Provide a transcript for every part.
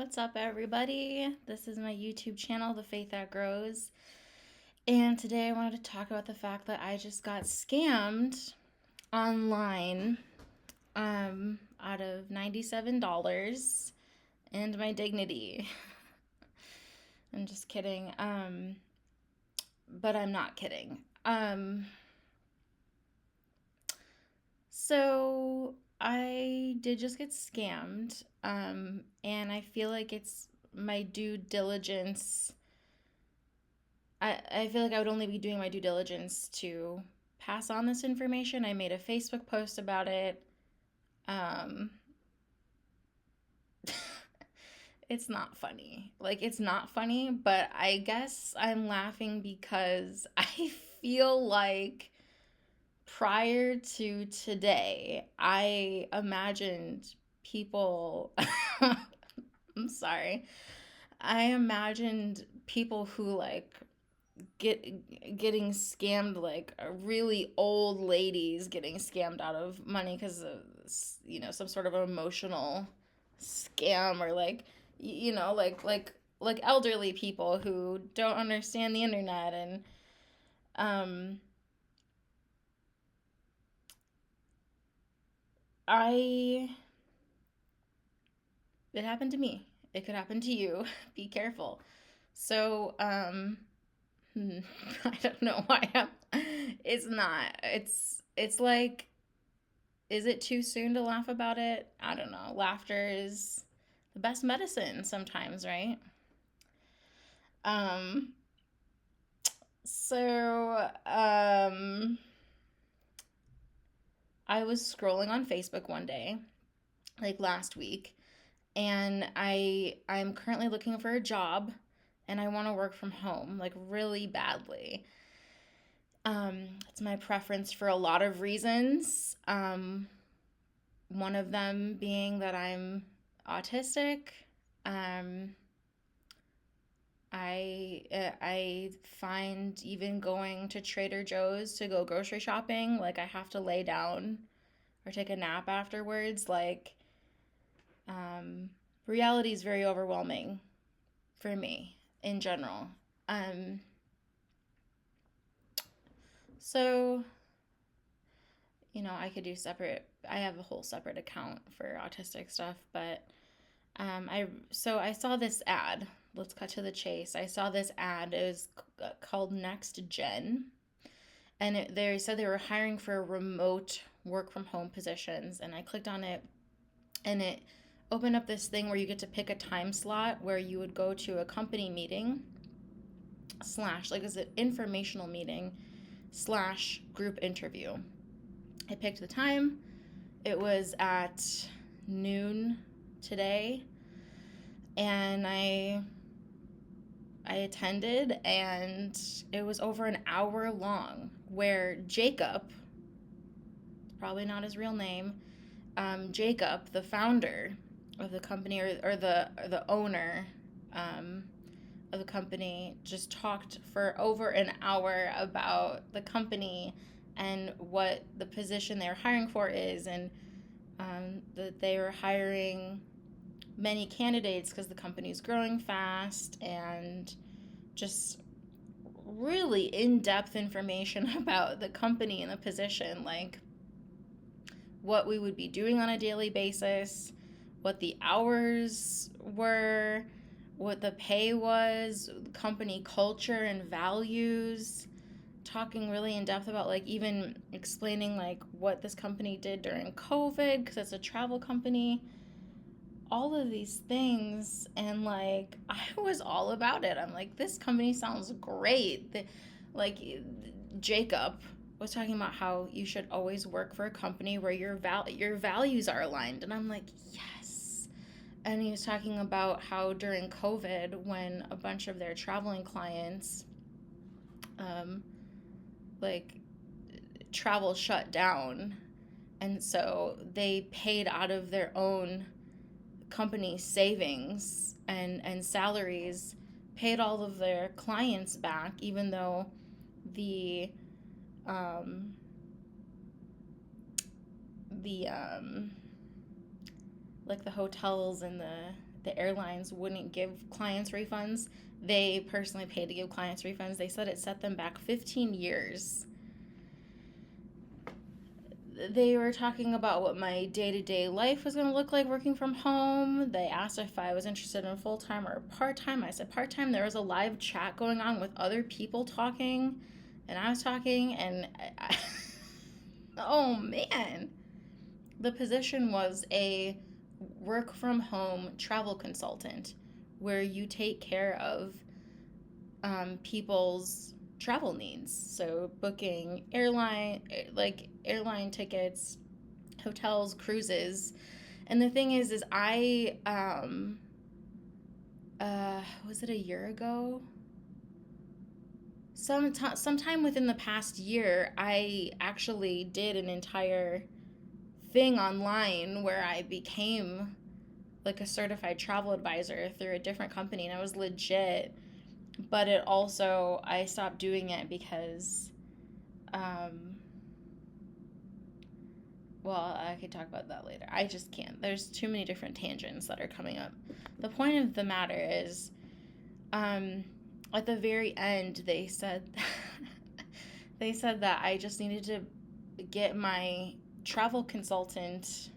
What's up, everybody? This is my YouTube channel, The Faith That Grows. And today I wanted to talk about the fact that I just got scammed online out of $97 and my dignity. I'm just kidding. But I'm not kidding. So I did just get scammed, and I feel like it's my due diligence. I feel like I would only be doing my due diligence to pass on this information. I made a Facebook post about it. Um, it's not funny. It's not funny, but I guess I'm laughing because I feel like prior to today, I imagined people, I'm sorry, I imagined people who getting scammed, like really old ladies getting scammed out of money because of some sort of emotional scam, or like elderly people who don't understand the internet. And um I it happened to me. It could happen to you. Be careful. So, I don't know why it's not. It's like, is it too soon to laugh about it? I don't know. Laughter is the best medicine sometimes, right? Um, so I was scrolling on Facebook one day, like last week, and I'm currently looking for a job, and I want to work from home, like really badly. It's my preference for a lot of reasons. One of them being that I'm autistic. Um, I find even going to Trader Joe's to go grocery shopping, like I have to lay down or take a nap afterwards. Um, Reality is very overwhelming for me in general. Um, so I could do separate. I have a whole separate account for autistic stuff, but I saw this ad. Let's cut to the chase. I saw this ad. It was called NextGen, and they said they were hiring for remote work from home positions. And I clicked on it, and it opened up this thing where you get to pick a time slot where you would go to a company meeting slash, like, it's an informational meeting slash group interview. I picked the time. It was at noon today, and I attended, and it was over an hour long, where Jacob, probably not his real name, Jacob, the founder of the company, or the owner of the company, just talked for over an hour about the company and what the position they're hiring for is, and that they were hiring many candidates because the company's growing fast, and just really in-depth information about the company and the position, like what we would be doing on a daily basis, what the hours were, what the pay was, company culture and values, talking really in depth about, like, even explaining like what this company did during COVID because it's a travel company, all of these things. And like, I was all about it. I'm like, this company sounds great. Like, Jacob was talking about how you should always work for a company where your values are aligned, and I'm like, yes. And he was talking about how during COVID, when a bunch of their traveling clients, like, travel shut down, and so they paid out of their own company savings and salaries, paid all of their clients back, even though the um, the like the hotels and the the airlines wouldn't give clients refunds. They personally paid to give clients refunds. They said it set them back 15 years. They were talking about what my day-to-day life was going to look like working from home. They asked if I was interested in full-time or part-time. I said part-time. There was a live chat going on with other people talking, and I was talking, and oh man. The position was a work from home travel consultant where you take care of people's travel needs. So booking airline tickets, hotels, cruises. And the thing is I was it a year ago? Sometime within the past year, I actually did an entire thing online where I became like a certified travel advisor through a different company, and I was legit. But it also, I stopped doing it because, um, well, I could talk about that later. I just can't. There's too many different tangents that are coming up. The point of the matter is, um, at the very end, they said they said that I just needed to get my travel consultant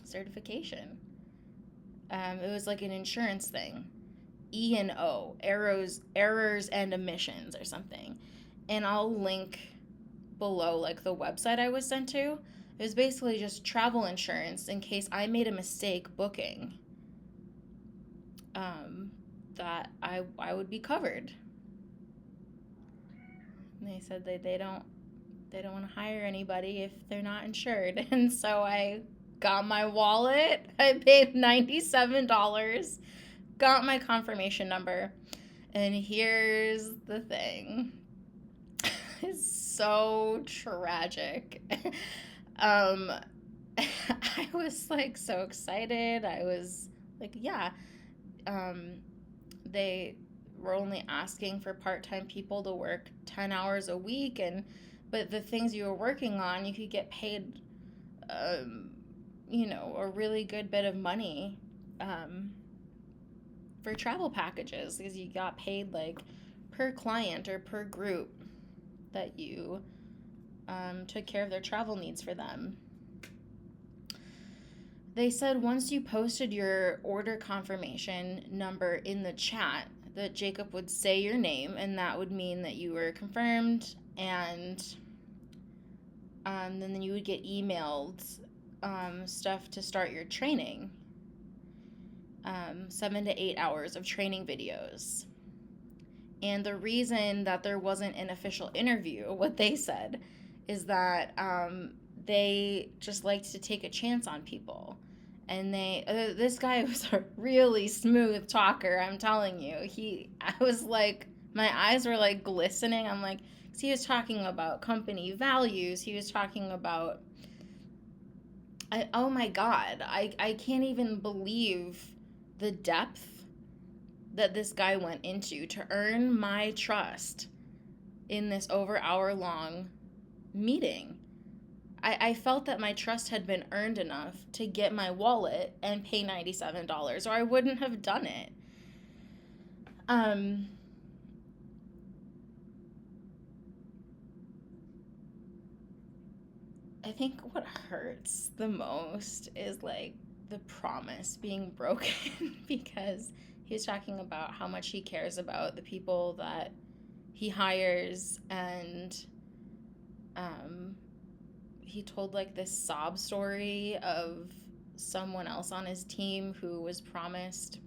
certification. It was like an insurance thing, E&O, errors and omissions or something. And I'll link below like the website I was sent to. It was basically just travel insurance in case I made a mistake booking. That I would be covered. And they said they don't want to hire anybody if they're not insured. And so I got my wallet. I paid $97, got my confirmation number. And here's the thing. It's so tragic. I was like so excited. I was like, yeah. They were only asking for part-time people to work 10 hours a week, but the things you were working on, you could get paid a really good bit of money for travel packages, because you got paid like per client or per group that you took care of their travel needs for them. They said once you posted your order confirmation number in the chat, that Jacob would say your name, and that would mean that you were confirmed, and then you would get emailed stuff to start your training. 7 to 8 hours of training videos. And the reason that there wasn't an official interview, what they said, is that they just liked to take a chance on people. And this guy was a really smooth talker, I'm telling you. I was like, my eyes were like glistening. I'm like, 'cause he was talking about company values. He was talking about, oh my God, I can't even believe the depth that this guy went into to earn my trust in this over hour long meeting. I felt that my trust had been earned enough to get my wallet and pay $97, or I wouldn't have done it. I think what hurts the most is like the promise being broken because he was talking about how much he cares about the people that he hires, and he told like this sob story of someone else on his team who was promised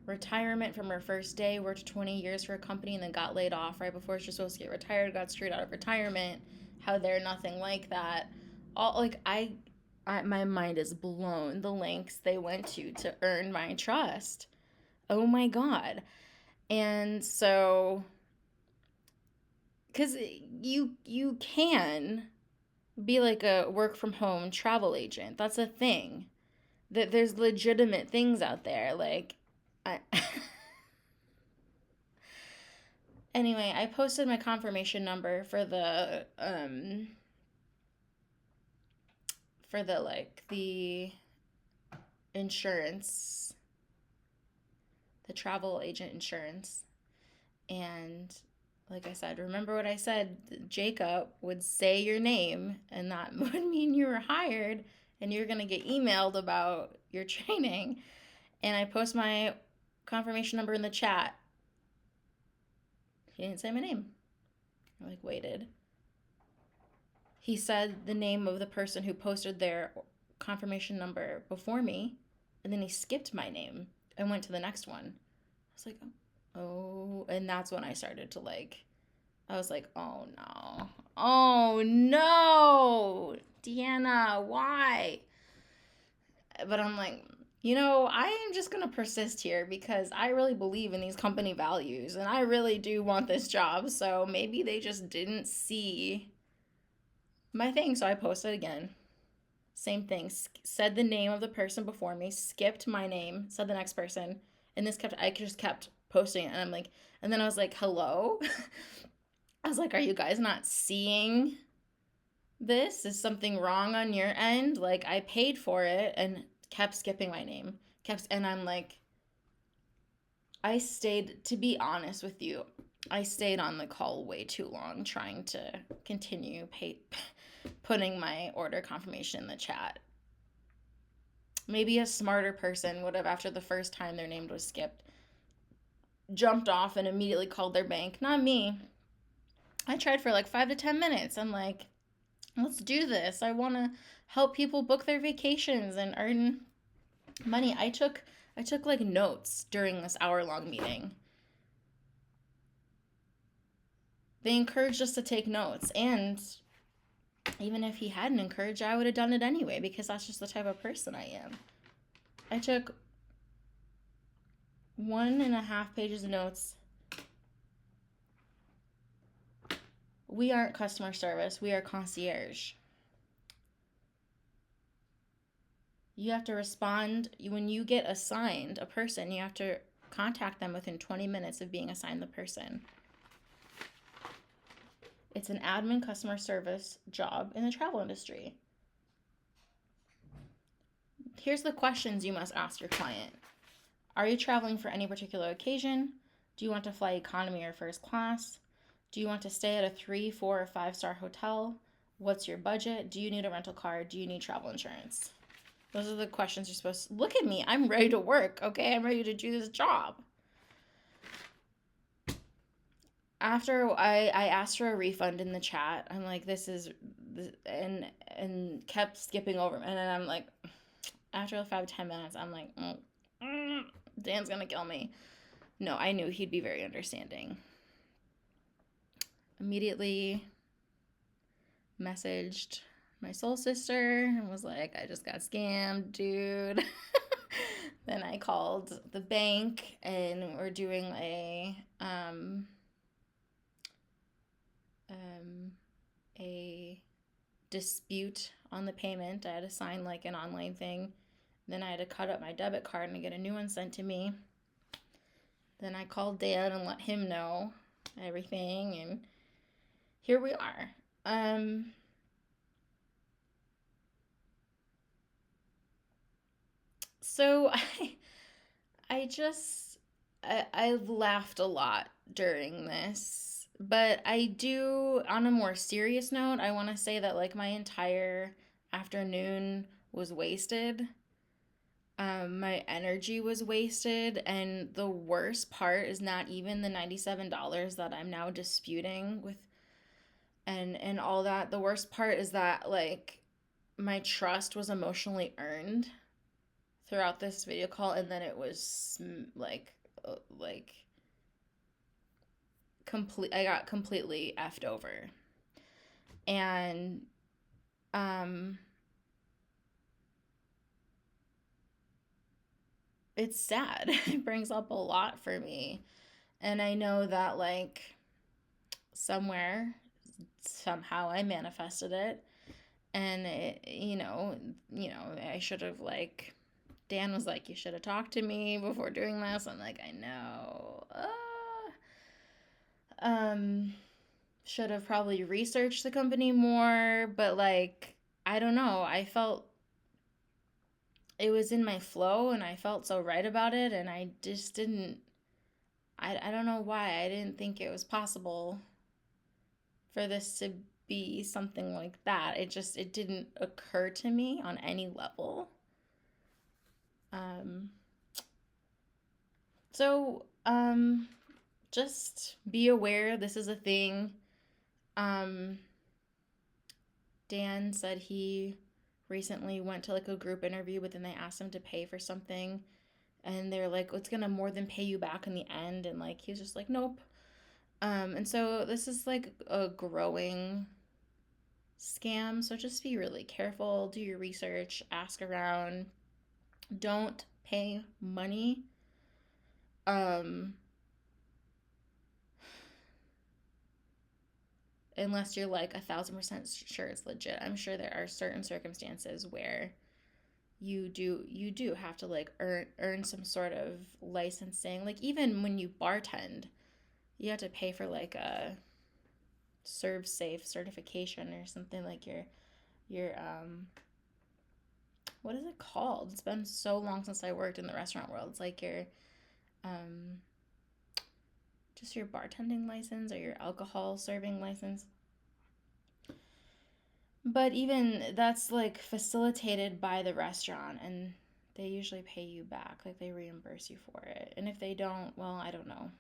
retirement from her first day, worked 20 years for a company, and then got laid off right before she was supposed to get retired, got screwed out of retirement. How they're nothing like that. All like my mind is blown. The lengths they went to earn my trust. Oh my God. And so, because you can be like a work from home travel agent. That's a thing. That there's legitimate things out there. Like, anyway, I posted my confirmation number for the like the insurance, the travel agent insurance. And like I said, remember what I said, Jacob would say your name, and that would mean you were hired and you're going to get emailed about your training. And I post my confirmation number in the chat. He didn't say my name. I like waited. He said the name of the person who posted their confirmation number before me, and then he skipped my name and went to the next one. I was like, oh, and that's when I started to like, I was like, oh no. Oh no. Deanna, why? But I'm like, I am just going to persist here because I really believe in these company values and I really do want this job. So maybe they just didn't see my thing. So I posted again. Same thing. Said the name of the person before me, skipped my name, said the next person. And I just kept posting it. And I'm like, and then I was like, hello? I was like, are you guys not seeing this? Is something wrong on your end? Like, I paid for it and kept skipping my name. And I'm like, to be honest with you, I stayed on the call way too long trying to continue putting my order confirmation in the chat. Maybe a smarter person would have, after the first time their name was skipped, jumped off and immediately called their bank. Not me. I tried for like 5 to 10 minutes. I'm like, let's do this. I want to help people book their vacations and earn money. I took like notes during this hour-long meeting. They encouraged us to take notes, and even if he hadn't encouraged, I would have done it anyway because that's just the type of person I am. I took 1.5 pages of notes. We aren't customer service. We are concierge. You have to respond. When you get assigned a person, you have to contact them within 20 minutes of being assigned the person. It's an admin customer service job in the travel industry. Here's the questions you must ask your client. Are you traveling for any particular occasion? Do you want to fly economy or first class? Do you want to stay at a 3, 4, or 5-star hotel? What's your budget? Do you need a rental car? Do you need travel insurance? Those are the questions you're supposed to... Look at me. I'm ready to work, okay? I'm ready to do this job. After I asked for a refund in the chat, I'm like, and kept skipping over. And then I'm like, after 5-10 minutes, I'm like, Dan's gonna kill me. No, I knew he'd be very understanding. Immediately messaged my soul sister and was like, I just got scammed, dude. Then I called the bank and we're doing a dispute on the payment. I had to sign like an online thing. Then I had to cut up my debit card and get a new one sent to me. Then I called Dan and let him know everything, and here we are. So I've laughed a lot during this, but I do, on a more serious note, I want to say that like my entire afternoon was wasted. My energy was wasted, and the worst part is not even the $97 that I'm now disputing with and all that. The worst part is that like my trust was emotionally earned throughout this video call, and then it was like I got completely effed over. And it's sad. It brings up a lot for me. And I know that like somehow I manifested it. And I should have like, Dan was like, you should have talked to me before doing this. I'm like, I know. Should have probably researched the company more, but like, I don't know. I felt it was in my flow and I felt so right about it, and I just didn't, I don't know why. I didn't think it was possible for this to be something like that. It didn't occur to me on any level. Um, so just be aware this is a thing. Um, Dan said he recently went to like a group interview, but then they asked him to pay for something, and they're like, "It's gonna more than pay you back in the end," and like he was just like, "Nope." And so this is like a growing scam, so just be really careful, do your research, ask around, don't pay money um unless you're like 1,000% sure it's legit. I'm sure there are certain circumstances where you do have to like earn some sort of licensing. Like even when you bartend, you have to pay for like a serve safe certification or something, like your what is it called? It's been so long since I worked in the restaurant world. It's like your um just your bartending license or your alcohol serving license. But even that's like facilitated by the restaurant, and they usually pay you back, like they reimburse you for it. And if they don't, well, I don't know.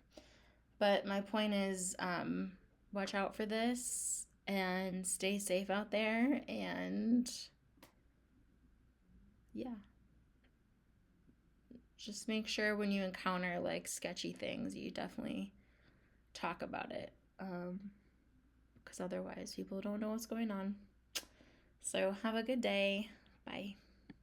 But my point is, watch out for this and stay safe out there. And yeah, just make sure when you encounter like sketchy things, you definitely talk about it. Because otherwise, people don't know what's going on. So, have a good day. Bye.